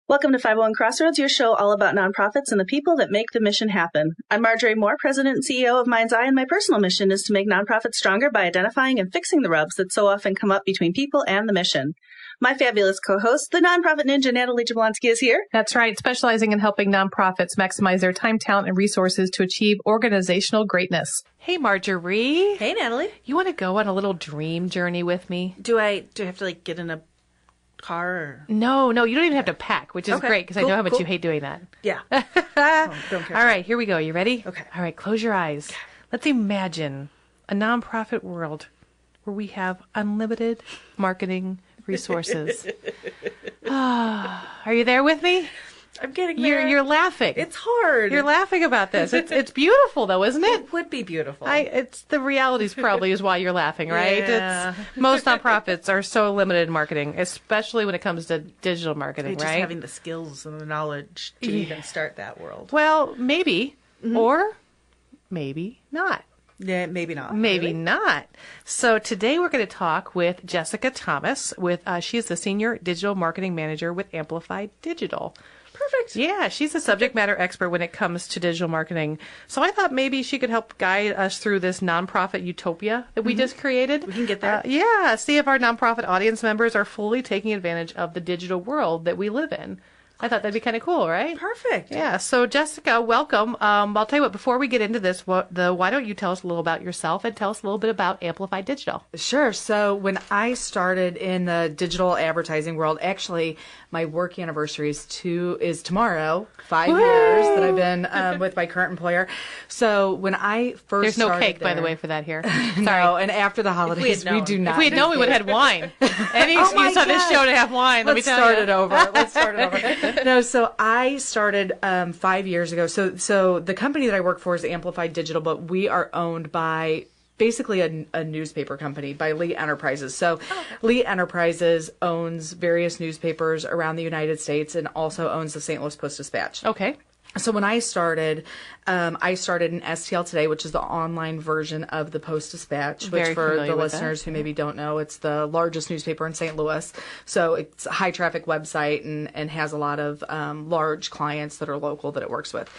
Welcome to 501 Crossroads, your show all about nonprofits and the people that make the mission happen. I'm Marjorie Moore, President and CEO of Mind's Eye, and my personal mission is to make nonprofits stronger by identifying and fixing the rubs that so often come up between people and the mission. My fabulous co-host, the nonprofit ninja Natalie Jablonski, is here. That's right, specializing in helping nonprofits maximize their time, talent, and resources to achieve organizational greatness. Hey, Marjorie. Hey, Natalie. You want to go on a little dream journey with me? Do I have to get in a car? Or... No, you don't even have to pack, which is great because I know how much you hate doing that. Yeah. Don't care. All right, here we go. You ready? Okay. All right, close your eyes. Let's imagine a nonprofit world where we have unlimited marketing resources. Are you there with me? I'm getting there. You're laughing. It's hard. You're laughing about this. It's beautiful though, isn't it? It would be beautiful. It's the realities probably is why you're laughing, right? Yeah. Most nonprofits are so limited in marketing, especially when it comes to digital marketing, just right? having the skills and the knowledge to even start that world. Well, maybe, or maybe not. Yeah, maybe not. Maybe really? not. So today we're going to talk with Jessica Thomas. She's the Senior Digital Marketing Manager with Amplified Digital. Perfect. Yeah, she's a subject matter expert when it comes to digital marketing. So I thought maybe she could help guide us through this nonprofit utopia that we just created. We can get there. See if our nonprofit audience members are fully taking advantage of the digital world that we live in. I thought that'd be kind of cool, right? Perfect. Yeah. So Jessica, welcome. I'll tell you what, before we get into this, why don't you tell us a little about yourself and tell us a little bit about Amplified Digital? Sure. So when I started in the digital advertising world, actually my work anniversary is tomorrow, 5 years that I've been with my current employer. So when I first There's no started cake, by the way, for that here. Sorry. No, and after the holidays, we do not. If we had known, we would have had wine. Any excuse on this show to have wine, let me tell you. Let's start it over. No, so I started 5 years ago. So the company that I work for is Amplified Digital, but we are owned by basically a newspaper company, by Lee Enterprises. So Lee Enterprises owns various newspapers around the United States and also owns the St. Louis Post-Dispatch. Okay. So when I started in STL Today, which is the online version of the Post-Dispatch, which for the listeners who maybe don't know, it's the largest newspaper in St. Louis. So it's a high traffic website and has a lot of large clients that are local that it works with.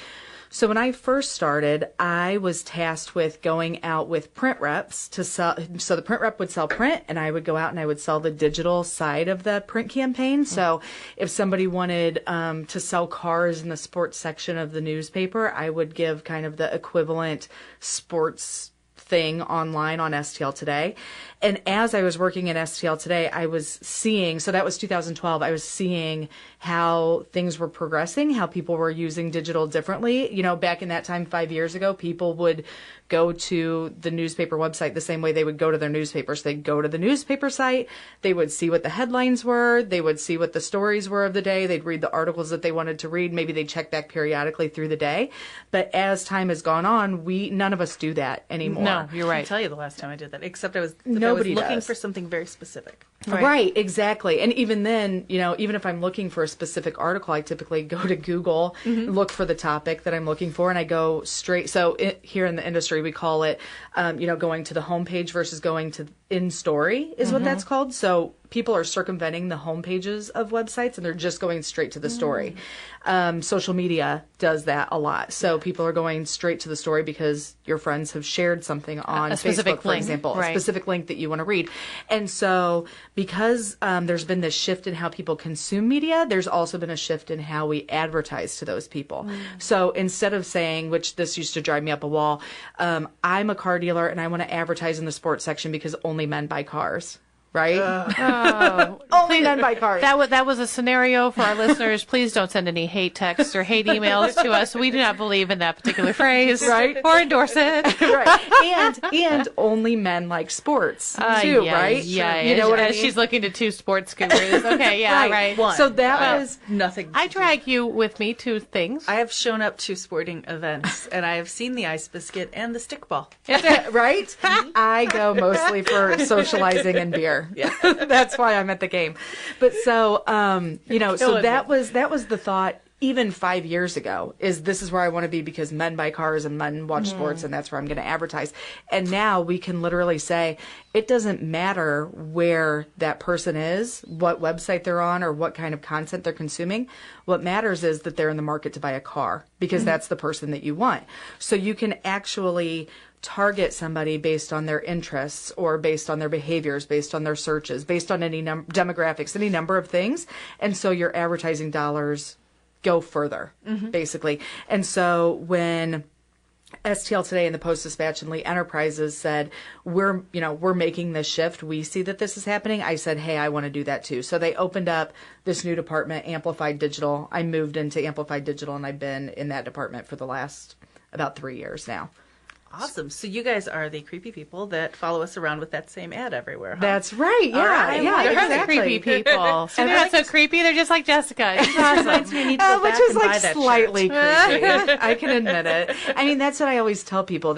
So when I first started, I was tasked with going out with print reps to sell. So the print rep would sell print, and I would go out and I would sell the digital side of the print campaign. So if somebody wanted to sell cars in the sports section of the newspaper, I would give kind of the equivalent sports thing online on STL Today. And as I was working at STL Today, I was seeing, so that was 2012, I was seeing how things were progressing, how people were using digital differently. You know, back in that time, 5 years ago, people would go to the newspaper website the same way they would go to their newspapers. They'd go to the newspaper site, they would see what the headlines were, they would see what the stories were of the day, they'd read the articles that they wanted to read, maybe they'd check back periodically through the day. But as time has gone on, none of us do that anymore. No, you're right. I can tell you the last time I did that, except I was Nobody looking does. for something very specific. Right, exactly. And even then, even if I'm looking for a specific article, I typically go to Google, look for the topic that I'm looking for, and I go straight. So here in the industry, we call it, going to the homepage versus going to in story is what that's called. So people are circumventing the home pages of websites and they're just going straight to the story. Social media does that a lot. So people are going straight to the story because your friends have shared something on Facebook, for example, a specific link that you want to read. And so because there's been this shift in how people consume media, there's also been a shift in how we advertise to those people. So instead of saying, which this used to drive me up a wall, I'm a car dealer and I want to advertise in the sports section because only men buy cars. Right? Only men buy cars. That was a scenario for our listeners. Please don't send any hate texts or hate emails to us. We do not believe in that particular phrase, right? Or endorse it, right? And only men like sports too, right? Yeah, you know what I mean? She's looking to two sports gurus. Okay, yeah, right. One. So that was nothing. I drag you with me to things. I have shown up to sporting events, and I have seen the ice biscuit and the stickball. Right? I go mostly for socializing and beer. Yeah, that's why I'm at the game. But so, so that was the thought even 5 years ago, this is where I want to be because men buy cars and men watch sports, and that's where I'm going to advertise. And now we can literally say, it doesn't matter where that person is, what website they're on, or what kind of content they're consuming. What matters is that they're in the market to buy a car, because that's the person that you want. So you can actually target somebody based on their interests or based on their behaviors, based on their searches, based on any demographics, any number of things. And so your advertising dollars go further, basically. And so when STL Today and the Post-Dispatch and Lee Enterprises said, we're making this shift, we see that this is happening, I said, hey, I want to do that too. So they opened up this new department, Amplified Digital. I moved into Amplified Digital, and I've been in that department for the last about 3 years now. Awesome. So you guys are the creepy people that follow us around with that same ad everywhere, huh? That's right. Yeah. Right. Yeah. They're Exactly. the creepy people. So they're not so creepy. They're just like Jessica. It's awesome. We need to go Which back is and buy like that slightly shirt. creepy. I can admit it. I mean, that's what I always tell people.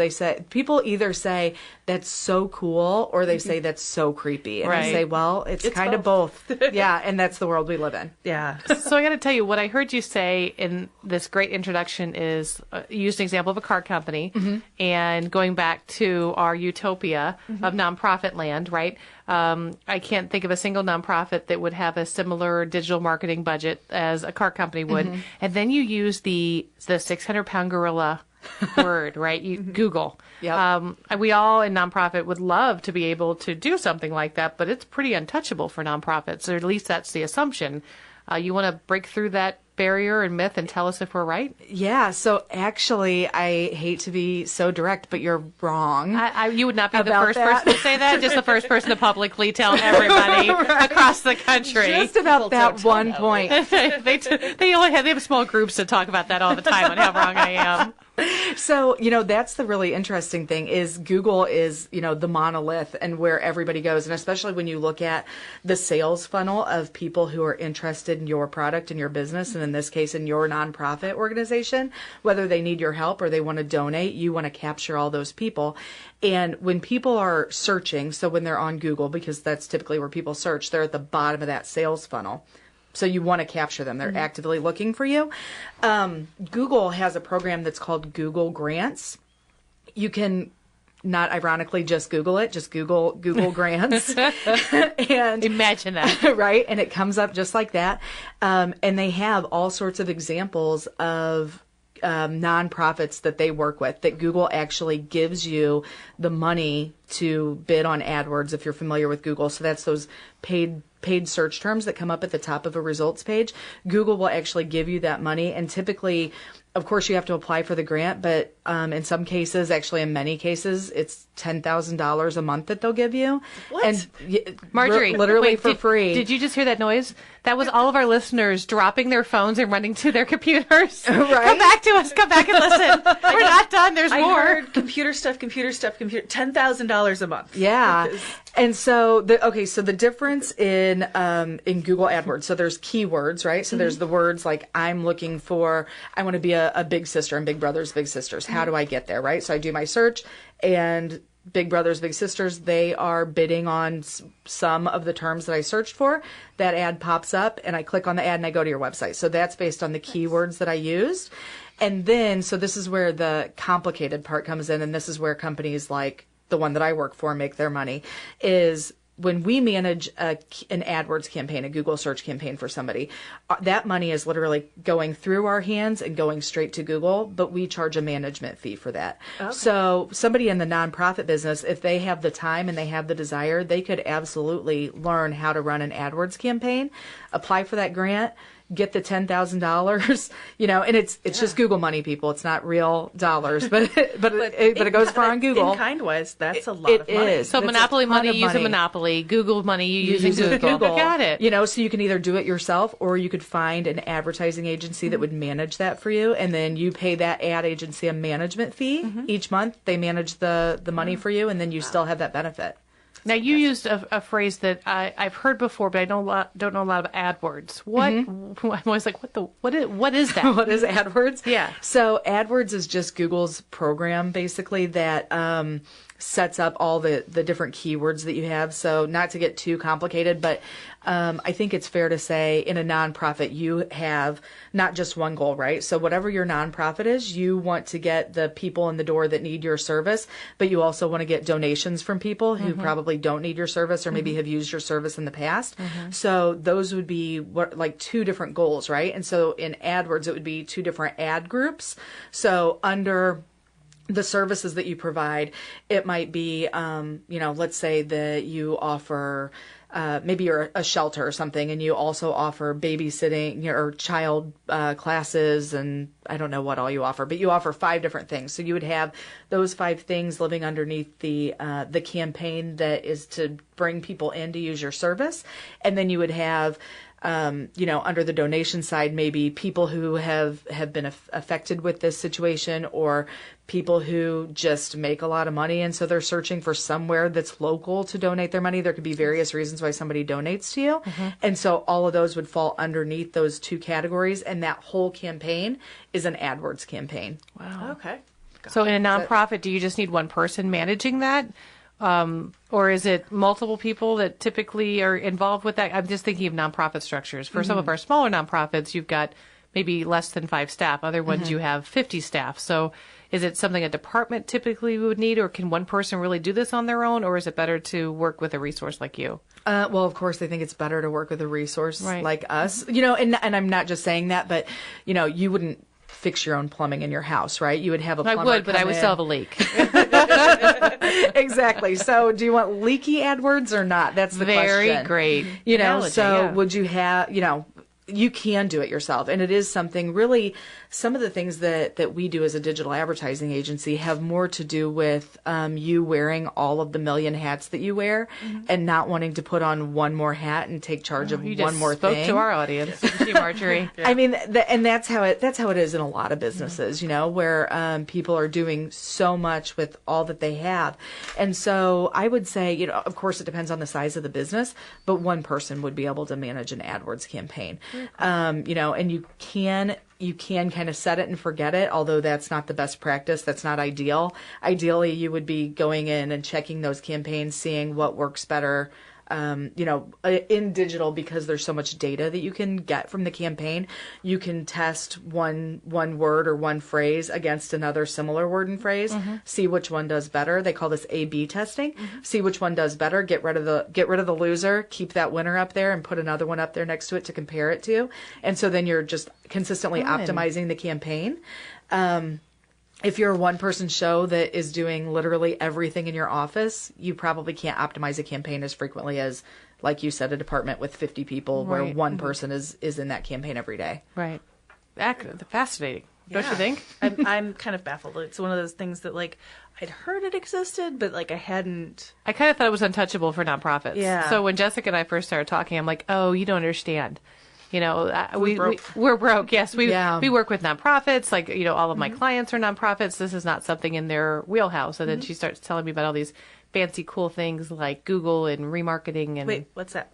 People either say that's so cool, or they say that's so creepy. And I Right. say, well, it's kind of both. Yeah, and that's the world we live in. Yeah. So I got to tell you, what I heard you say in this great introduction is you used an example of a car company, and going back to our utopia of nonprofit land, right? I can't think of a single nonprofit that would have a similar digital marketing budget as a car company would. And then you use the 600-pound gorilla word, right? Google. Yep. We all in nonprofit would love to be able to do something like that, but it's pretty untouchable for nonprofits, or at least that's the assumption. You want to break through that barrier and myth and tell us if we're right? Yeah, so actually, I hate to be so direct, but you're wrong. You would not be the About first that. person to say that, just the first person to publicly tell everybody across the country. Just about that one point. They have small groups to talk about that all the time on how wrong I am. So, that's the really interesting thing is Google is, the monolith and where everybody goes. And especially when you look at the sales funnel of people who are interested in your product and your business, and in this case, in your nonprofit organization, whether they need your help or they want to donate, you want to capture all those people. And when people are searching, so when they're on Google, because that's typically where people search, they're at the bottom of that sales funnel. So you want to capture them. They're actively looking for you. Google has a program that's called Google Grants. You can, not ironically, just Google it. Just Google Grants. And Imagine that. right? And it comes up just like that. And they have all sorts of examples of nonprofits that they work with, that Google actually gives you the money to bid on AdWords, if you're familiar with Google. So that's those paid search terms that come up at the top of a results page. Google will actually give you that money, and typically, of course, you have to apply for the grant, but in some cases, actually in many cases, it's $10,000 a month that they'll give you. What? And Marjorie, literally wait, for free. Did you just hear that noise? That was all of our listeners dropping their phones and running to their computers. Right? Come back to us. Come back and listen. We're not done. There's I more. heard computer stuff, $10,000 a month. Yeah. And so the difference in Google AdWords, so there's keywords, right? So there's the words like I want to be a big sister in Big Brothers Big Sisters. How do I get there, right? So I do my search, and Big Brothers Big Sisters, they are bidding on some of the terms that I searched for. That ad pops up, and I click on the ad and I go to your website. So that's based on the keywords that I used. And then, so this is where the complicated part comes in, and this is where companies like the one that I work for make their money, is when we manage an AdWords campaign, a Google search campaign for somebody, that money is literally going through our hands and going straight to Google, but we charge a management fee for that. Okay. So somebody in the nonprofit business, if they have the time and they have the desire, they could absolutely learn how to run an AdWords campaign, apply for that grant, get the $10,000, and it's just Google money, people. It's not real dollars, but it goes far on Google. In kind-wise, that's a lot of money. It is. So It's Monopoly a ton money, of use a Monopoly. Google money, you use a Google. Got it. So you can either do it yourself, or you could find an advertising agency that would manage that for you, and then you pay that ad agency a management fee each month. They manage the money for you, and then you still have that benefit. Now, you used a phrase that I've heard before, but I don't know a lot of AdWords. What? I'm always like, what is that? What is AdWords? Yeah. So AdWords is just Google's program, basically, that sets up all the different keywords that you have. So not to get too complicated, but I think it's fair to say in a nonprofit, you have not just one goal, right? So whatever your nonprofit is, you want to get the people in the door that need your service, but you also want to get donations from people who probably don't need your service or maybe have used your service in the past. So those would be like two different goals, right? And so in AdWords, it would be two different ad groups. So under the services that you provide, it might be, let's say that you offer, maybe you're a shelter or something, and you also offer babysitting or child classes, and I don't know what all you offer, but you offer 5 different things. So you would have those 5 things living underneath the campaign that is to bring people in to use your service, and then you would have under the donation side, maybe people who have been affected with this situation, or people who just make a lot of money, and so they're searching for somewhere that's local to donate their money. There could be various reasons why somebody donates to you. And so all of those would fall underneath those 2 categories, and that whole campaign is an AdWords campaign. Wow. Okay. So in a nonprofit, do you just need one person managing that? Or is it multiple people that typically are involved with that? I'm just thinking of nonprofit structures. For some of our smaller nonprofits, you've got maybe less than 5 staff. Other ones you have 50 staff. So is it something a department typically would need, or can one person really do this on their own, or is it better to work with a resource like you? Well, of course, I think it's better to work with a resource like us. And I'm not just saying that, but, you wouldn't fix your own plumbing in your house, right? You would have a plumber. I would, but I would still have a leak. Exactly. So do you want leaky AdWords or not? That's the question. Very great. Would you have, you can do it yourself. And it is something really, some of the things that we do as a digital advertising agency have more to do with you wearing all of the million hats that you wear and not wanting to put on one more hat and take charge of one more thing. You spoke to our audience, didn't you, Marjorie? I mean, and that's how it is in a lot of businesses, where people are doing so much with all that they have. And so I would say, of course it depends on the size of the business, but one person would be able to manage an AdWords campaign. And you can kind of set it and forget it, although that's not the best practice. That's not ideal. Ideally, you would be going in and checking those campaigns, seeing what works better, in digital, because there's so much data that you can get from the campaign. You can test one word or one phrase against another similar word and phrase, see which one does better. They call this A/B testing. See which one does better, get rid of the loser, keep that winner up there, and put another one up there next to it to compare it to. And so then you're just consistently optimizing the campaign. If you're a one-person show that is doing literally everything in your office, you probably can't optimize a campaign as frequently as, like you said, a department with 50 people where one person is in that campaign every day. Right. Fascinating. Don't you think? I'm kind of baffled. It's one of those things that, I'd heard it existed, but, I hadn't. I kind of thought it was untouchable for nonprofits. Yeah. So when Jessica and I first started talking, I'm like, oh, you don't understand. We're broke. Yes, we work with nonprofits. All of my clients are nonprofits. This is not something in their wheelhouse. And then she starts telling me about all these fancy, cool things like Google and remarketing. And wait, what's that?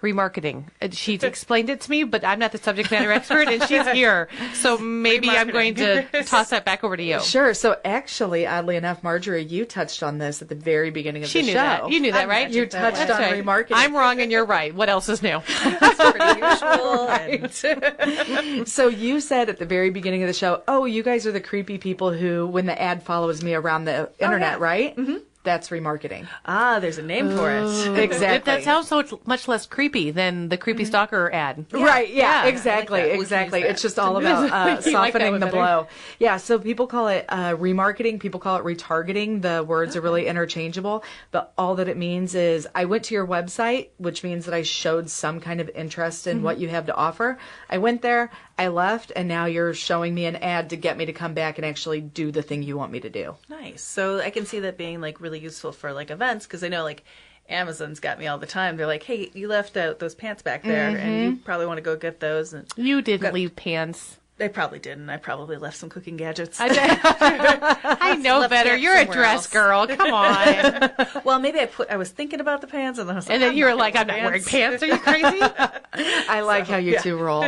Remarketing. She explained it to me, but I'm not the subject matter expert, and she's here. So maybe I'm going to toss that back over to you. Sure. So actually, oddly enough, Marjorie, you touched on this at the very beginning of the show. She knew that. You knew that, right? You touched on remarketing. I'm wrong and you're right. What else is new? That's pretty usual. Right. So you said at the very beginning of the show, oh, you guys are the creepy people who, when the ad follows me around the internet, right? Mm-hmm. That's remarketing. There's a name for it. Exactly. That sounds so much less creepy than the creepy stalker ad. Yeah. Right. Yeah. Exactly. Exactly. It's just all about softening the blow. Yeah. So people call it remarketing. People call it retargeting. The words are really interchangeable, but all that it means is I went to your website, which means that I showed some kind of interest in what you have to offer. I went there, I left, and now you're showing me an ad to get me to come back and actually do the thing you want me to do. Nice. So I can see that being really useful for events, because I know Amazon's got me all the time. They're like, hey, you left out those pants back there, and you probably want to go get those. And you didn't leave pants. I probably didn't. I probably left some cooking gadgets. I know better. You're a dress girl. Come on. Well, maybe I was thinking about the pants, and then I was like, and then you were like, I'm not wearing pants. Are you crazy? I like how you two roll.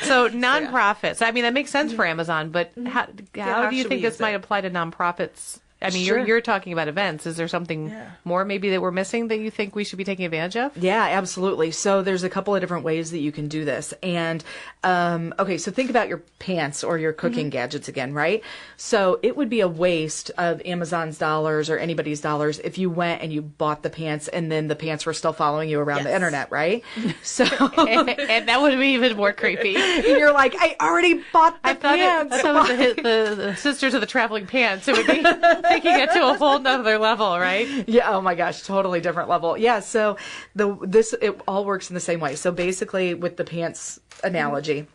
So nonprofits. I mean, that makes sense for Amazon, but how do you think this might apply to nonprofits I mean, you're talking about events. Is there something more maybe that we're missing that you think we should be taking advantage of? Yeah, absolutely. So there's a couple of different ways that you can do this. And, okay, so think about your pants or your cooking gadgets again, right? So it would be a waste of Amazon's dollars or anybody's dollars if you went and you bought the pants and then the pants were still following you around the internet, right? So and that would be even more creepy. And you're like, I already bought the pants. I thought the Sisters of the Traveling Pants. It would be taking it to a whole nother level, right? Yeah. Oh my gosh. Totally different level. Yeah. So it all works in the same way. So basically with the pants analogy,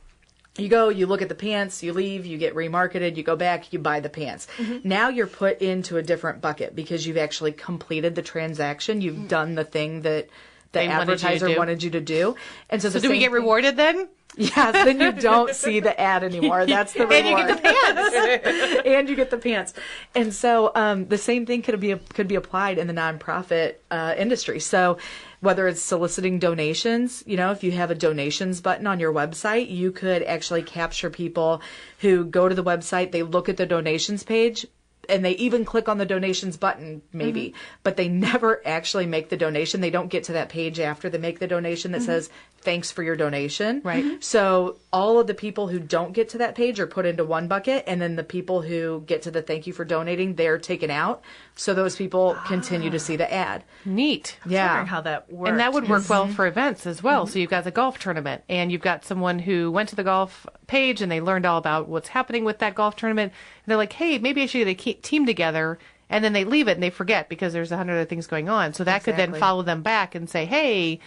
you go, you look at the pants, you leave, you get remarketed, you go back, you buy the pants. Now you're put into a different bucket because you've actually completed the transaction. You've done the thing that the advertiser wanted you to do. And so do we get rewarded then? Yes, then you don't see the ad anymore. That's the reward. And you get the pants. And you get the pants. And so the same thing could be applied in the nonprofit industry. So whether it's soliciting donations, if you have a donations button on your website, you could actually capture people who go to the website, they look at the donations page, and they even click on the donations button, maybe, but they never actually make the donation. They don't get to that page after they make the donation that says, thanks for your donation. Right. So all of the people who don't get to that page are put into one bucket, and then the people who get to the thank you for donating, they're taken out. So those people continue to see the ad. Neat. Yeah. Wondering how that works. And that would work well for events as well. So you've got the golf tournament, and you've got someone who went to the golf page and they learned all about what's happening with that golf tournament. And they're like, hey, maybe I should get a team together. And then they leave it and they forget because there's 100 other things going on. So that could then follow them back and say, hey,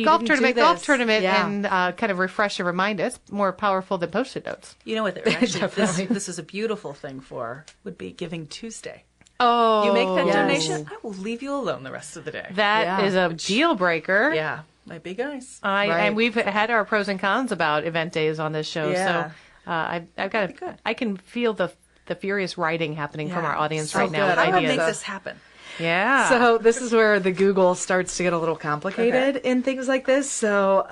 golf tournament, and kind of refresh and remind us. More powerful than Post-it notes. You know what? Actually, this is a beautiful thing for would be Giving Tuesday. Oh, you make that donation, I will leave you alone the rest of the day. That is a deal breaker. Yeah, might be nice. And we've had our pros and cons about event days on this show. Yeah. So I've got I can feel the furious writing happening from our audience right now. How do I make this happen? Yeah. So this is where the Google starts to get a little complicated in things like this. So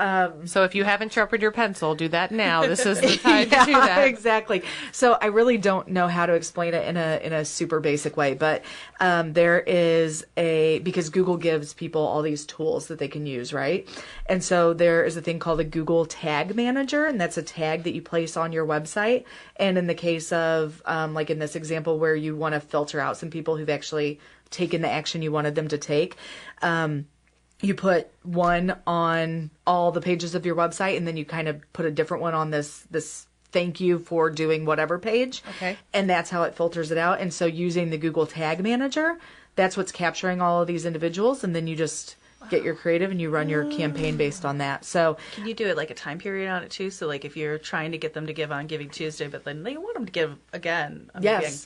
if you haven't sharpened your pencil, do that now. This is the time to do that. Exactly. So I really don't know how to explain it in a super basic way, but there is because Google gives people all these tools that they can use, right? And so there is a thing called a Google Tag Manager, and that's a tag that you place on your website. And in the case of like in this example where you want to filter out some people who've actually taken the action you wanted them to take, you put one on all the pages of your website, and then you kind of put a different one on this thank you for doing whatever page. Okay. And that's how it filters it out. And so using the Google Tag Manager, that's what's capturing all of these individuals, and then you just get your creative and you run your campaign based on that. So can you do it like a time period on it too? So like if you're trying to get them to give on Giving Tuesday, but then they want them to give again,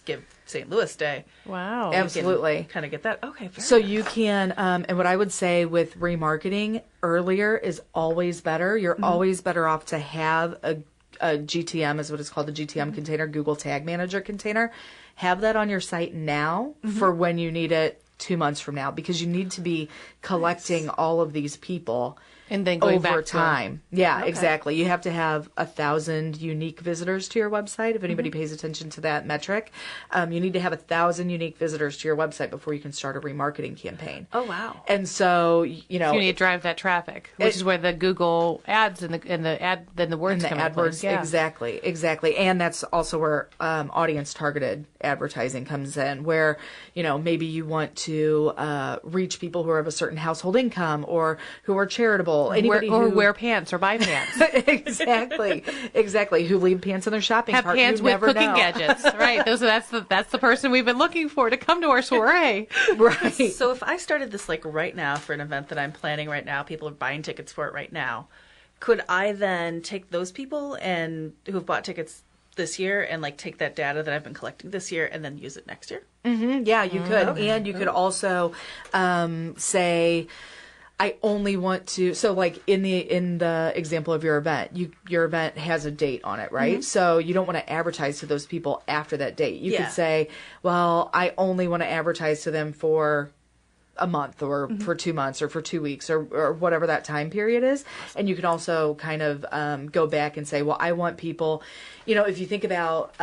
give St. Louis Day. Wow. Absolutely. Kind of get that. Okay. So you can, and what I would say with remarketing earlier is always better. You're always better off to have a GTM, is what it's called, the GTM container, Google Tag Manager container. Have that on your site now for when you need it 2 months from now, because you need to be collecting all of these people and then going over back time. Yeah, exactly. You have to have 1,000 unique visitors to your website. If anybody pays attention to that metric, you need to have 1,000 unique visitors to your website before you can start a remarketing campaign. Oh wow! And so you need to drive that traffic, which is where the Google ads and the words come in place. Yeah. Exactly. And that's also where audience targeted advertising comes in, where maybe you want to reach people who are of a certain household income or who are charitable. Or wear pants or buy pants. Exactly. Who leave pants in their shopping cart. Have pants with cooking gadgets. Right. That's the person we've been looking for to come to our soiree. Right. So if I started this like right now for an event that I'm planning right now, people are buying tickets for it right now, could I then take those people and who've bought tickets this year and like take that data that I've been collecting this year and then use it next year? Yeah, you could. Okay. And you could also say, I only want to, so like in the example of your event, your event has a date on it, right? So you don't want to advertise to those people after that date. You could say, well, I only want to advertise to them for a month or for 2 months or for 2 weeks or whatever that time period is. And you can also kind of go back and say, well, I want people, if you think about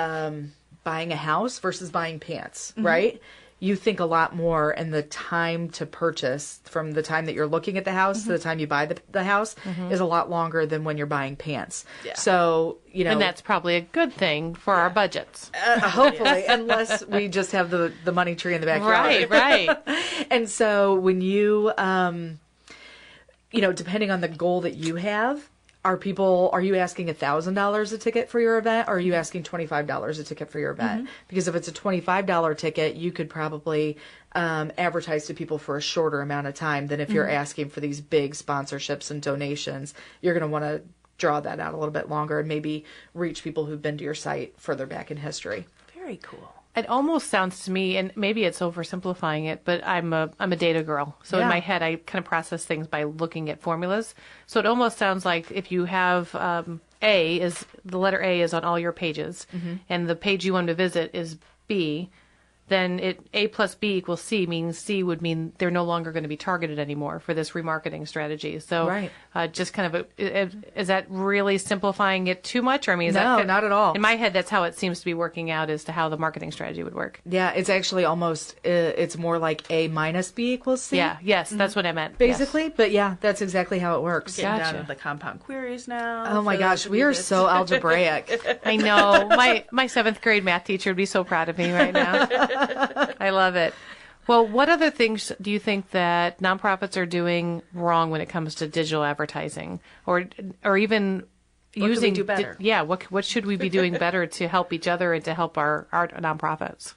buying a house versus buying pants, right? you think a lot more, and the time to purchase from the time that you're looking at the house to the time you buy the house is a lot longer than when you're buying pants. Yeah. So, and that's probably a good thing for our budgets. Hopefully, unless we just have the money tree in the backyard. Right. And so when you, depending on the goal that you have, are you asking $1,000 a ticket for your event, or are you asking $25 a ticket for your event? Because if it's a $25 ticket, you could probably advertise to people for a shorter amount of time than if you're asking for these big sponsorships and donations. You're going to want to draw that out a little bit longer and maybe reach people who've been to your site further back in history. Very cool. It almost sounds to me, and maybe it's oversimplifying it, but I'm a data girl. So in my head, I kind of process things by looking at formulas. So it almost sounds like if you have the letter A is on all your pages, and the page you want to visit is B, then A plus B equals C means C would mean they're no longer going to be targeted anymore for this remarketing strategy. So just kind of is that really simplifying it too much? Or I mean, not at all. In my head, that's how it seems to be working out as to how the marketing strategy would work. Yeah, it's actually almost, it's more like A minus B equals C. Yeah, yes, that's what I meant. Basically, yes. But yeah, that's exactly how it works. Getting down to the compound queries now. Oh my gosh, we are so algebraic. I know. My seventh grade math teacher would be so proud of me right now. I love it. Well, what other things do you think that nonprofits are doing wrong when it comes to digital advertising, or even what using? Can we do better? What should we be doing better to help each other and to help our nonprofits?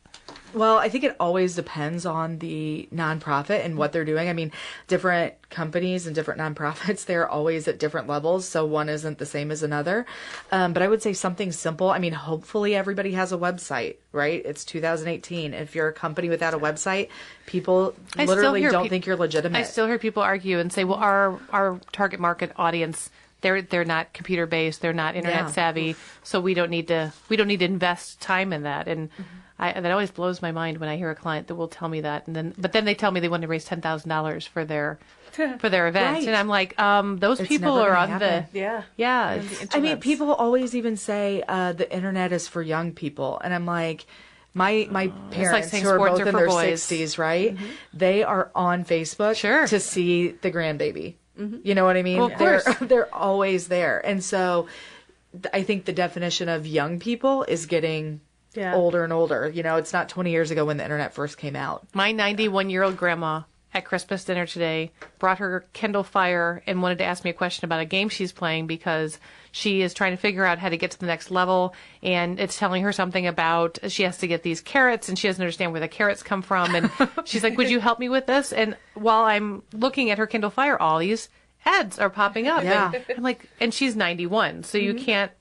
Well, I think it always depends on the nonprofit and what they're doing. I mean, different companies and different nonprofits, they're always at different levels, so one isn't the same as another. But I would say something simple. I mean, hopefully everybody has a website, right? It's 2018. If you're a company without a website, people literally don't think you're legitimate. I still hear people argue and say, well, our target market audience, they're not computer based, they're not internet savvy, so we don't need to invest time in that. And that always blows my mind when I hear a client that will tell me that, but then they tell me they want to raise $10,000 for their event, right. And I'm like, those people are on happen. yeah. I mean, people always even say the internet is for young people, and I'm like, my parents who are both in their 60s, right? They are on Facebook to see the grandbaby. You know what I mean? Well, of course. They're always there, and so I think the definition of young people is getting older and older. You know, it's not 20 years ago when the internet first came out. My 91-year-old grandma at Christmas dinner today brought her Kindle Fire and wanted to ask me a question about a game she's playing because she is trying to figure out how to get to the next level, and it's telling her something about she has to get these carrots and she doesn't understand where the carrots come from, and she's like, would you help me with this? And while I'm looking at her Kindle Fire, all these ads are popping up. Yeah. And I'm like, and she's 91, so you can't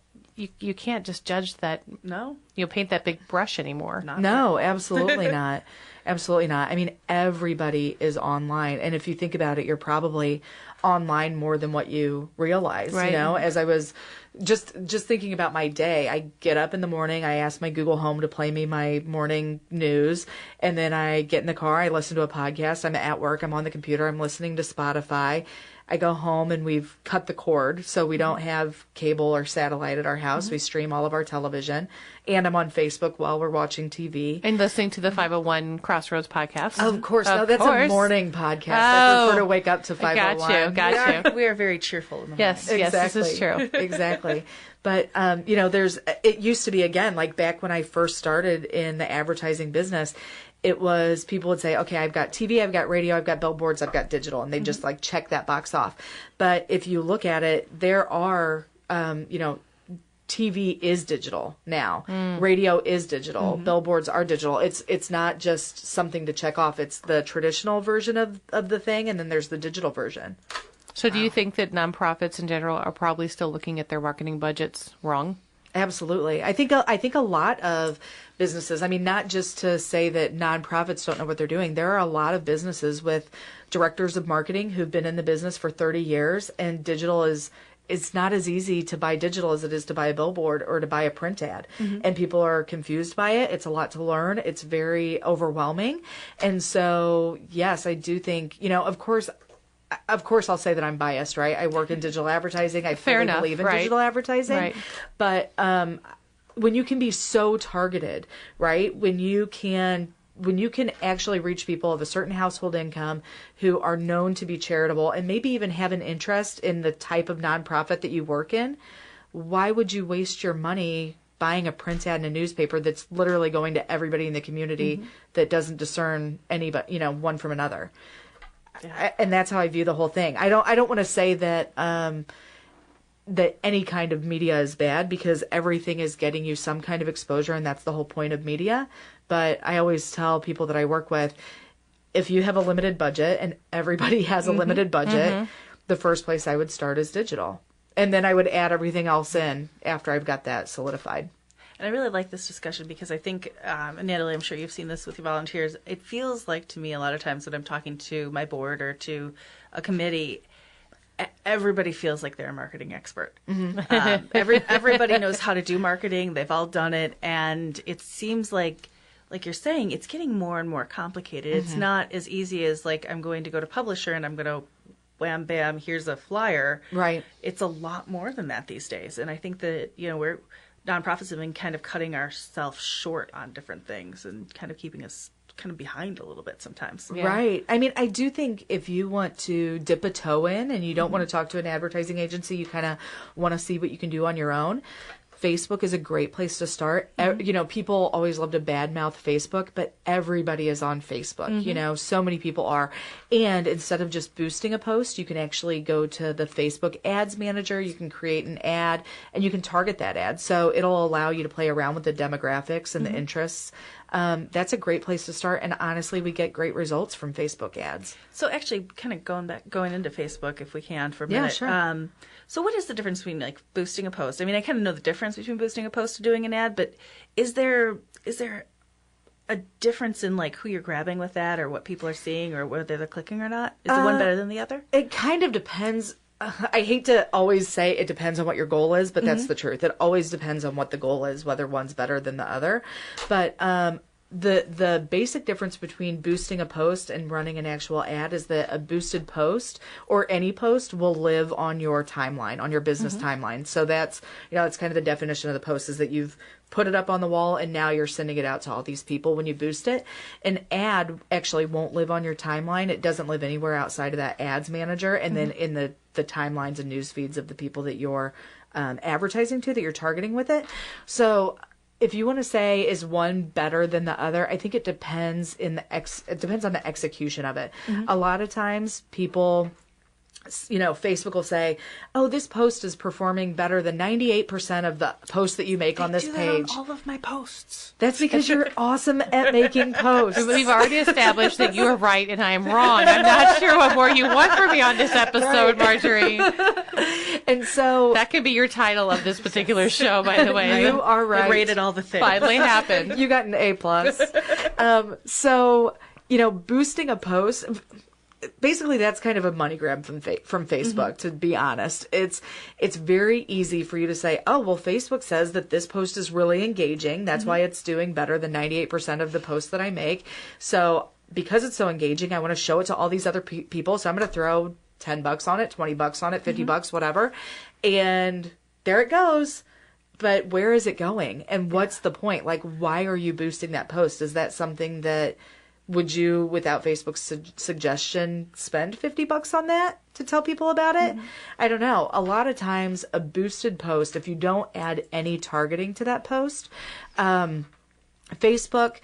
just judge that. No. Paint that big brush anymore. No, absolutely not. Absolutely not. I mean, everybody is online. And if you think about it, you're probably online more than what you realize, right. You know, as I was just thinking about my day, I get up in the morning, I ask my Google Home to play me my morning news, and then I get in the car, I listen to a podcast, I'm at work, I'm on the computer, I'm listening to Spotify. I go home and we've cut the cord, so we don't have cable or satellite at our house. We stream all of our television, and I'm on Facebook while we're watching TV. And listening to the 501 Crossroads podcast. Of course. No, that's a morning podcast. I prefer to wake up to 501. Got you. We are very cheerful in the morning. Yes, this is true. Exactly. But, it used to be, again, like back when I first started in the advertising business, it was people would say, okay, I've got TV, I've got radio, I've got billboards, I've got digital. And they just like check that box off. But if you look at it, there are, TV is digital now. Radio is digital. Billboards are digital. It's not just something to check off. It's the traditional version of the thing. And then there's the digital version. So do you think that nonprofits in general are probably still looking at their marketing budgets wrong? Absolutely. I think a lot of businesses, I mean, not just to say that nonprofits don't know what they're doing. There are a lot of businesses with directors of marketing who've been in the business for 30 years, and digital it's not as easy to buy digital as it is to buy a billboard or to buy a print ad. And people are confused by it. It's a lot to learn. It's very overwhelming. And so, yes, I do think, of course, I'll say that I'm biased, right? I work in digital advertising. I fully believe in digital advertising. Right. But when you can be so targeted, right? When you can when you can actually reach people of a certain household income who are known to be charitable and maybe even have an interest in the type of nonprofit that you work in, why would you waste your money buying a print ad in a newspaper that's literally going to everybody in the community that doesn't discern anybody, you know, one from another? Yeah. And that's how I view the whole thing. I don't want to say that that any kind of media is bad, because everything is getting you some kind of exposure, and that's the whole point of media. But I always tell people that I work with, if you have a limited budget, and everybody has a limited budget, the first place I would start is digital. And then I would add everything else in after I've got that solidified. And I really like this discussion because I think, Natalie, I'm sure you've seen this with your volunteers. It feels like to me a lot of times when I'm talking to my board or to a committee, everybody feels like they're a marketing expert. Everybody knows how to do marketing. They've all done it. And it seems like you're saying, it's getting more and more complicated. It's not as easy as like, I'm going to go to publisher and I'm going to wham, bam, here's a flyer. Right. It's a lot more than that these days. And I think that, you know, nonprofits have been kind of cutting ourselves short on different things and kind of keeping us kind of behind a little bit sometimes. Yeah. Right. I mean, I do think if you want to dip a toe in and you don't want to talk to an advertising agency, you kind of want to see what you can do on your own, Facebook is a great place to start. You know, people always love to badmouth Facebook, but everybody is on Facebook. You know, so many people are. And instead of just boosting a post, you can actually go to the Facebook Ads Manager. You can create an ad and you can target that ad. So it'll allow you to play around with the demographics and the interests. That's a great place to start. And honestly, we get great results from Facebook ads. So actually kind of going into Facebook, if we can, for a minute. Yeah, sure. So what is the difference between like boosting a post? I mean, I kind of know the difference between boosting a post and doing an ad, but is there a difference in like who you're grabbing with that, or what people are seeing, or whether they're clicking or not? Is the one better than the other? It kind of depends. I hate to always say it depends on what your goal is, but that's the truth. It always depends on what the goal is, whether one's better than the other. But the basic difference between boosting a post and running an actual ad is that a boosted post or any post will live on your timeline, on your business timeline. So that's, you know, it's kind of the definition of the post, is that you've put it up on the wall and now you're sending it out to all these people when you boost it. An ad actually won't live on your timeline. It doesn't live anywhere outside of that ads manager and then in the timelines and news feeds of the people that you're advertising to, that you're targeting with it. So if you want to say, is one better than the other, I think it depends it depends on the execution of it. A lot of times people, you know, Facebook will say, oh, this post is performing better than 98% of the posts that you make on this page. On all of my posts. That's because you're awesome at making posts. We've already established that you are right and I am wrong. I'm not sure what more you want from me on this episode, Marjorie. And so that could be your title of this particular show, by the way. You are right. It rated all the things. Finally happened. You got an A+. So, you know, boosting a post, basically that's kind of a money grab from Facebook, to be honest. It's very easy for you to say, oh, well, Facebook says that this post is really engaging. That's why it's doing better than 98% of the posts that I make. So because it's so engaging, I want to show it to all these other people. So I'm going to throw $10 on it, $20 on it, $50, whatever. And there it goes. But where is it going? And what's the point? Like, why are you boosting that post? Is that something that, would you, without Facebook's suggestion, spend $50 on that to tell people about it? I don't know. A lot of times a boosted post, if you don't add any targeting to that post, Facebook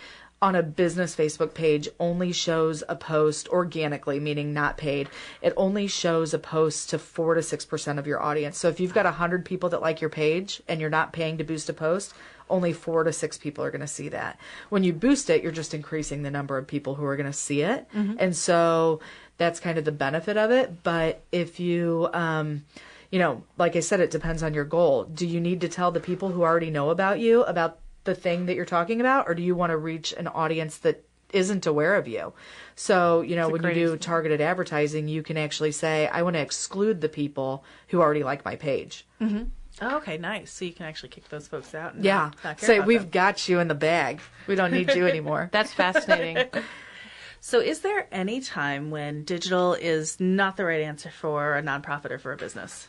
on a business Facebook page only shows a post organically, meaning not paid. It only shows a post to 4 to 6% of your audience. So if you've got 100 people that like your page and you're not paying to boost a post, only 4 to 6 people are going to see that. When you boost it, you're just increasing the number of people who are going to see it. And so that's kind of the benefit of it. But if you, you know, like I said, it depends on your goal. Do you need to tell the people who already know about you about the thing that you're talking about, or do you want to reach an audience that isn't aware of you? So, you know, when you do targeted advertising, you can actually say, I want to exclude the people who already like my page. Oh, okay, nice. So you can actually kick those folks out. And not care say, about we've them. Got you in the bag. We don't need you anymore. That's fascinating. So is there any time when digital is not the right answer for a nonprofit or for a business?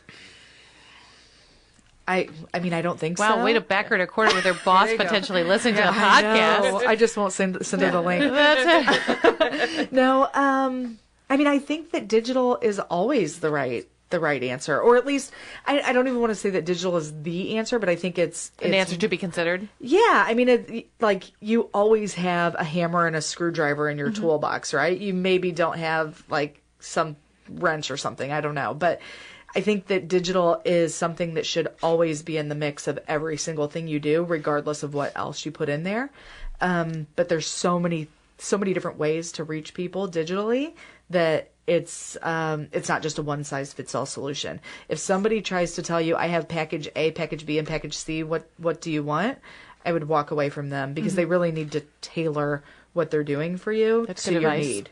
I mean, I don't think so. Wow, way to back her to court with her boss potentially listening to the podcast. I just won't send her the link. That's it. No, I mean, I think that digital is always the right answer, or at least I don't even want to say that digital is the answer, but I think it's an answer to be considered. Yeah, I mean, like you always have a hammer and a screwdriver in your toolbox, right? You maybe don't have like some wrench or something, I don't know, but I think that digital is something that should always be in the mix of every single thing you do, regardless of what else you put in there. But there's so many different ways to reach people digitally that it's not just a one-size-fits-all solution. If somebody tries to tell you, I have package A, package B, and package C, what do you want? I would walk away from them because they really need to tailor what they're doing for you to your need.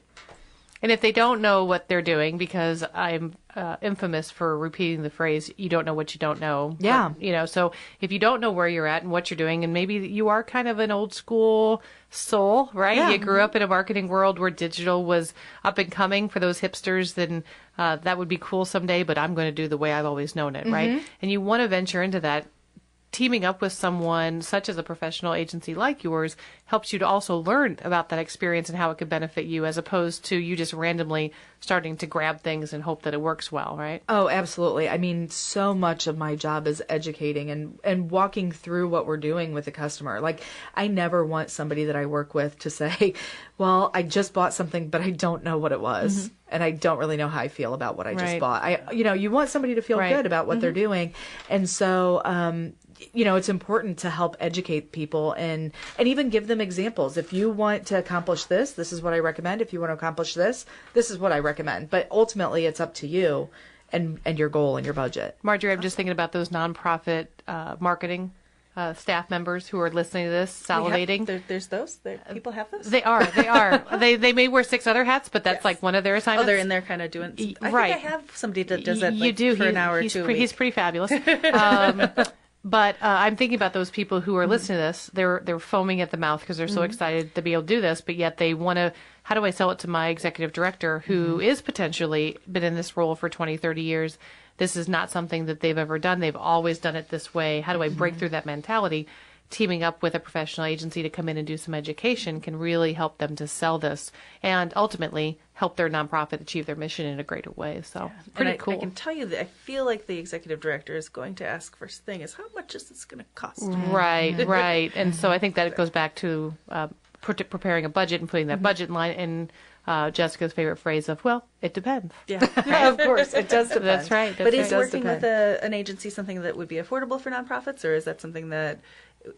And if they don't know what they're doing, because I'm infamous for repeating the phrase, you don't know what you don't know. Yeah. But, so if you don't know where you're at and what you're doing, and maybe you are kind of an old school soul, right? Yeah. You grew up in a marketing world where digital was up and coming for those hipsters, then that would be cool someday, but I'm going to do the way I've always known it, right? And you want to venture into that. Teaming up with someone such as a professional agency like yours helps you to also learn about that experience and how it could benefit you, as opposed to you just randomly starting to grab things and hope that it works well, right? Oh, absolutely. I mean, so much of my job is educating and walking through what we're doing with the customer. Like, I never want somebody that I work with to say, well, I just bought something, but I don't know what it was. And I don't really know how I feel about what I just bought. You want somebody to feel good about what they're doing. And so, it's important to help educate people and even give them examples. If you want to accomplish this, this is what I recommend. If you want to accomplish this, this is what I recommend. But ultimately, it's up to you and your goal and your budget. Marjorie, I'm just thinking about those nonprofit marketing staff members who are listening to this, salivating. There's those? People have those? They are. They may wear 6 other hats, but that's like one of their assignments. Oh, they're in there kind of doing... I think I have somebody that does that for an hour or two. He's pretty fabulous. But I'm thinking about those people who are listening to this. They're foaming at the mouth because they're so excited to be able to do this, but yet they want to, how do I sell it to my executive director who is potentially been in this role for 20, 30 years? This is not something that they've ever done. They've always done it this way. How do I break through that mentality? Teaming up with a professional agency to come in and do some education can really help them to sell this and ultimately help their nonprofit achieve their mission in a greater way. So pretty cool. I can tell you that I feel like the executive director is going to ask first thing is, how much is this going to cost? Right. And so I think that it goes back to preparing a budget and putting that budget in line and Jessica's favorite phrase of, well, it depends. Yeah, Of course, it does depend. That's right. But is working with an agency something that would be affordable for nonprofits, or is that something that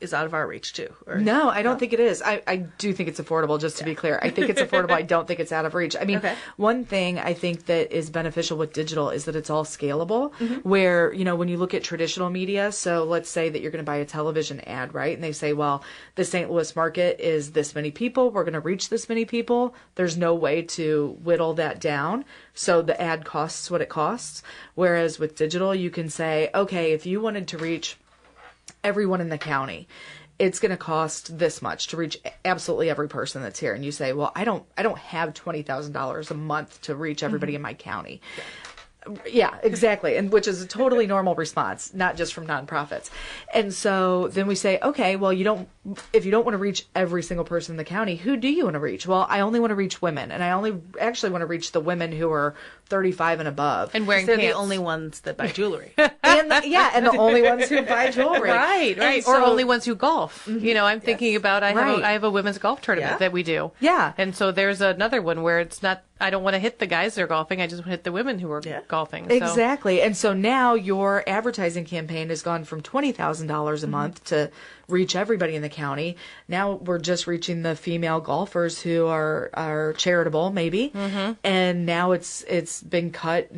is out of our reach too? Or, no, I don't think it is. I do think it's affordable, just to be clear. I think it's affordable. I don't think it's out of reach. I mean, one thing I think that is beneficial with digital is that it's all scalable, where, when you look at traditional media, so let's say that you're going to buy a television ad, right? And they say, well, the St. Louis market is this many people. We're going to reach this many people. There's no way to whittle that down. So the ad costs what it costs. Whereas with digital, you can say, okay, if you wanted to reach everyone in the county, it's going to cost this much to reach absolutely every person that's here. And you say, well, I don't have $20,000 a month to reach everybody in my county. Yeah, exactly. And which is a totally normal response, not just from nonprofits. And so then we say, okay, well, if you don't want to reach every single person in the county, who do you want to reach? Well, I only want to reach women, and I only actually want to reach the women who are 35 and above. And wearing they're pants. the only ones that buy jewelry. and the only ones who buy jewelry. Right. Or only ones who golf. I'm thinking about, I have a women's golf tournament that we do. Yeah. And so there's another one where it's not, I don't want to hit the guys that are golfing. I just want to hit the women who are golfing. So. Exactly. And so now your advertising campaign has gone from $20,000 a month to reach everybody in the county. Now we're just reaching the female golfers who are charitable, maybe. And now it's been cut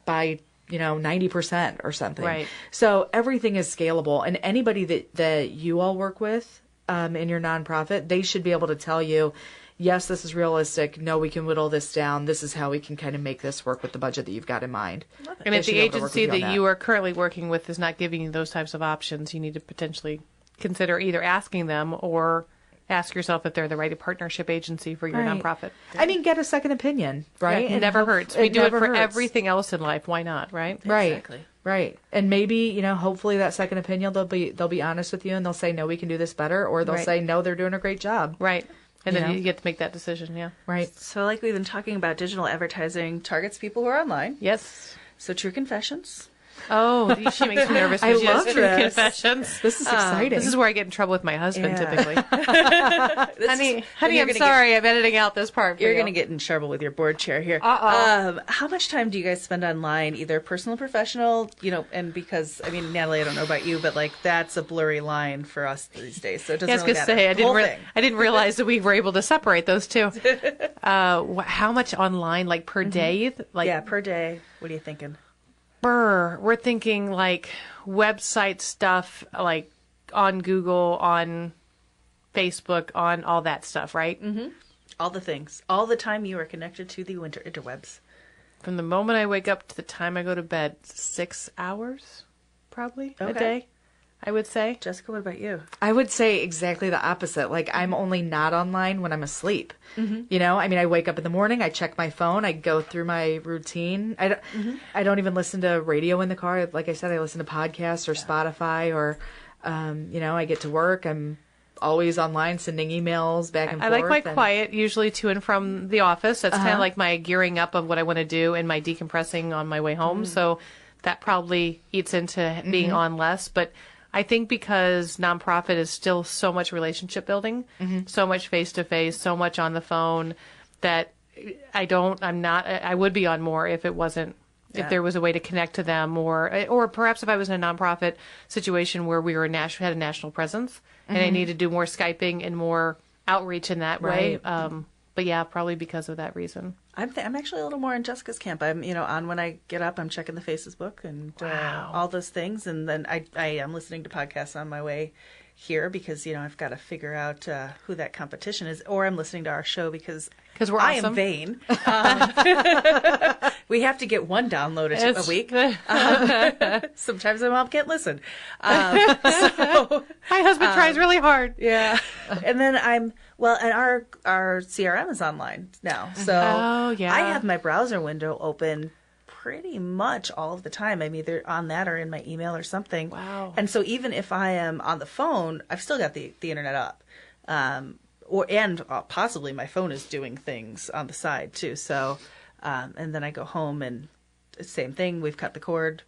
by 90% or something. Right. So everything is scalable, and anybody that you all work with in your nonprofit, they should be able to tell you, yes, this is realistic. No, we can whittle this down. This is how we can kind of make this work with the budget that you've got in mind. And if the agency that you are currently working with is not giving you those types of options, you need to potentially consider either asking them or ask yourself if they're the right partnership agency for your nonprofit. I mean, get a second opinion, right? Yeah, it never hurts. We do it for everything else in life. Why not, right? Right. Exactly. Right. And maybe, hopefully that second opinion, they'll be honest with you and they'll say, no, we can do this better. Or they'll say, no, they're doing a great job. Right. And then you get to make that decision. Yeah. Right. So like we've been talking about, digital advertising targets people who are online. Yes. So True Confessions. Oh, she makes me nervous. I love True Confessions. This is exciting. This is where I get in trouble with my husband, typically. honey, I'm sorry. I'm editing out this part for You're going to get in trouble with your board chair here. How much time do you guys spend online, either personal or professional? And because, Natalie, I don't know about you, but that's a blurry line for us these days. So it doesn't really matter. I didn't realize that we were able to separate those two. How much online, per day? Per day. What are you thinking? We're thinking website stuff, on Google, on Facebook, on all that stuff, right? Mm-hmm. All the things. All the time you are connected to the interwebs. From the moment I wake up to the time I go to bed, 6 hours, probably, a day, I would say. Jessica, what about you? I would say exactly the opposite. I'm only not online when I'm asleep. Mm-hmm. I wake up in the morning, I check my phone, I go through my routine. I don't even listen to radio in the car. Like I said, I listen to podcasts or Spotify or, I get to work. I'm always online sending emails back and forth. I like my quiet, usually to and from the office. That's kind of like my gearing up of what I want to do and my decompressing on my way home. So that probably eats into being on less. But I think because nonprofit is still so much relationship building, so much face-to-face, so much on the phone, that I would be on more if it wasn't, if there was a way to connect to them, or perhaps if I was in a nonprofit situation where we had a national presence and I needed to do more Skyping and more outreach in that way. But yeah, probably because of that reason. I'm actually a little more in Jessica's camp. I'm, on when I get up, I'm checking the Facebook and all those things. And then I am listening to podcasts on my way here because, I've got to figure out who that competition is. Or I'm listening to our show because we're awesome. I am vain. We have to get one download a week. Sometimes my mom can't listen. My husband tries really hard. Yeah. And then and our CRM is online now. So I have my browser window open pretty much all of the time. I'm either on that or in my email or something. Wow. And so even if I am on the phone, I've still got the internet up. Possibly my phone is doing things on the side too. So, and then I go home and same thing. We've cut the cord.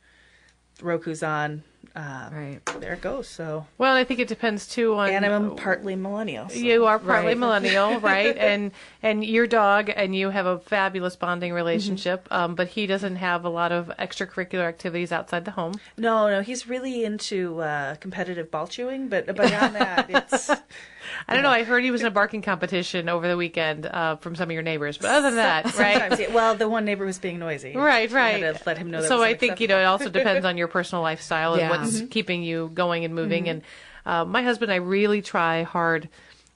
Roku's on. Right. There it goes. So. Well, I think it depends too on. And I'm partly millennial. So. You are partly millennial, right? And your dog and you have a fabulous bonding relationship. But he doesn't have a lot of extracurricular activities outside the home. No, he's really into competitive ball chewing. But beyond that, it's. I don't know. I heard he was in a barking competition over the weekend from some of your neighbors. But other than that, right? Yeah. Well, the one neighbor was being noisy. Right. I had to let him know that. So I think, it also depends on your personal lifestyle and what's keeping you going and moving. And my husband and I really try hard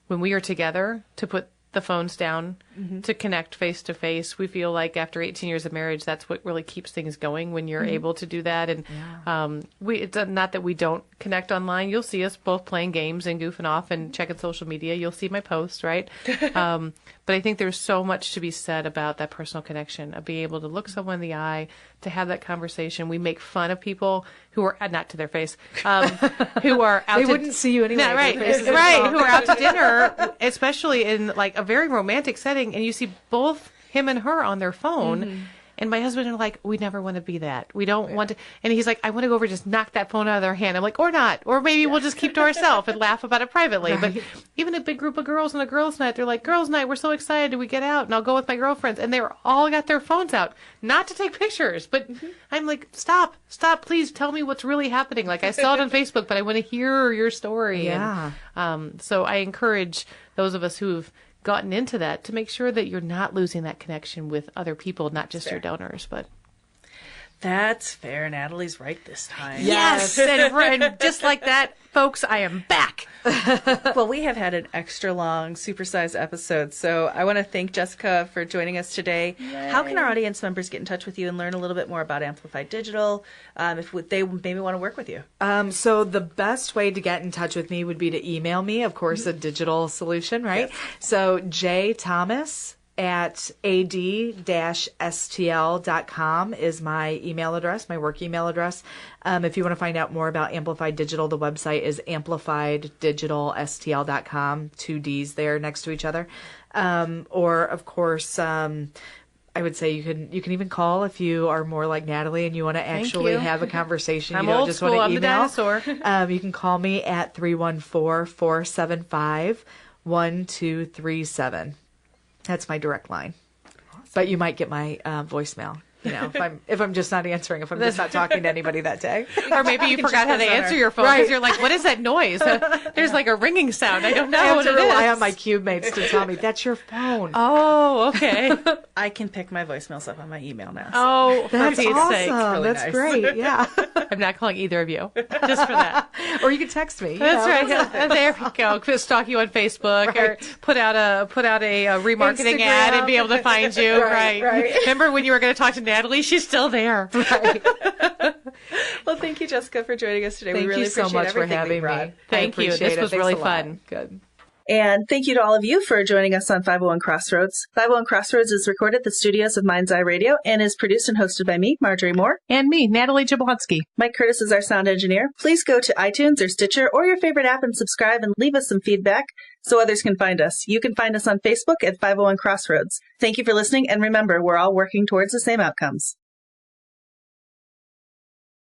when we are together to put the phones down, to connect face to face. We feel like after 18 years of marriage, that's what really keeps things going when you're able to do that. And it's not that we don't connect online. You'll see us both playing games and goofing off and checking social media. You'll see my posts, right? But I think there's so much to be said about that personal connection, of being able to look someone in the eye, to have that conversation. We make fun of people who are, not to their face, who are out They wouldn't see you anyway. No, right, who are out to dinner, especially in a very romantic setting, and you see both him and her on their phone. And my husband are like, we never want to be that. We don't want to. And he's like, I want to go over and just knock that phone out of their hand. I'm like, or not. Or maybe we'll just keep to ourselves and laugh about it privately. Right. But even a big group of girls on a girls' night, they're like, girls' night, we're so excited. We get out and I'll go with my girlfriends. And they're all got their phones out, not to take pictures. But I'm like, stop, please tell me what's really happening. I saw it on Facebook, but I want to hear your story. Yeah. And, so I encourage those of us who've gotten into that to make sure that you're not losing that connection with other people, not just your donors. But that's fair. Natalie's right this time. Yes. And just like that, folks, I am back. Well, we have had an extra long, supersized episode, so I want to thank Jessica for joining us today. Yay. How can our audience members get in touch with you and learn a little bit more about Amplified Digital, if they maybe want to work with you? So the best way to get in touch with me would be to email me, of course, a digital solution, right? Yes. So J. Thomas at ad-stl.com is my email address, my work email address. If you want to find out more about Amplified Digital, the website is amplifieddigitalstl.com, 2 D's there next to each other. Or, of course, I would say you can even call if you are more like Natalie and you want to actually have a conversation. I'm you don't old just school. want to I'm email. the dinosaur. You can call me at 314-475-1237. That's my direct line. Awesome. But you might get my voicemail. If I'm just not answering, if I'm just not talking to anybody that day. Or maybe you forgot how to answer your phone because you're like, what is that noise? There's like a ringing sound. I don't know what it is. I have to rely on my cube mates to tell me, that's your phone. Oh, okay. I can pick my voicemails up on my email now. So. Oh, that's awesome. Really that's nice. Great, yeah. I'm not calling either of you, just for that. Or you can text me. That's right. Yeah. There we go. Stalk you on Facebook or put out a remarketing ad and be able to find you. Right. Remember when you were going to talk to Natalie? She's still there. Right. Well, thank you, Jessica, for joining us today. Thank we really you so appreciate much for having me. Thank you. This was really fun. Good. And thank you to all of you for joining us on 501 Crossroads. 501 Crossroads is recorded at the studios of Mind's Eye Radio and is produced and hosted by me, Marjorie Moore. And me, Natalie Jablonski. Mike Curtis is our sound engineer. Please go to iTunes or Stitcher or your favorite app and subscribe and leave us some feedback so others can find us. You can find us on Facebook at 501 Crossroads. Thank you for listening, and remember, we're all working towards the same outcomes.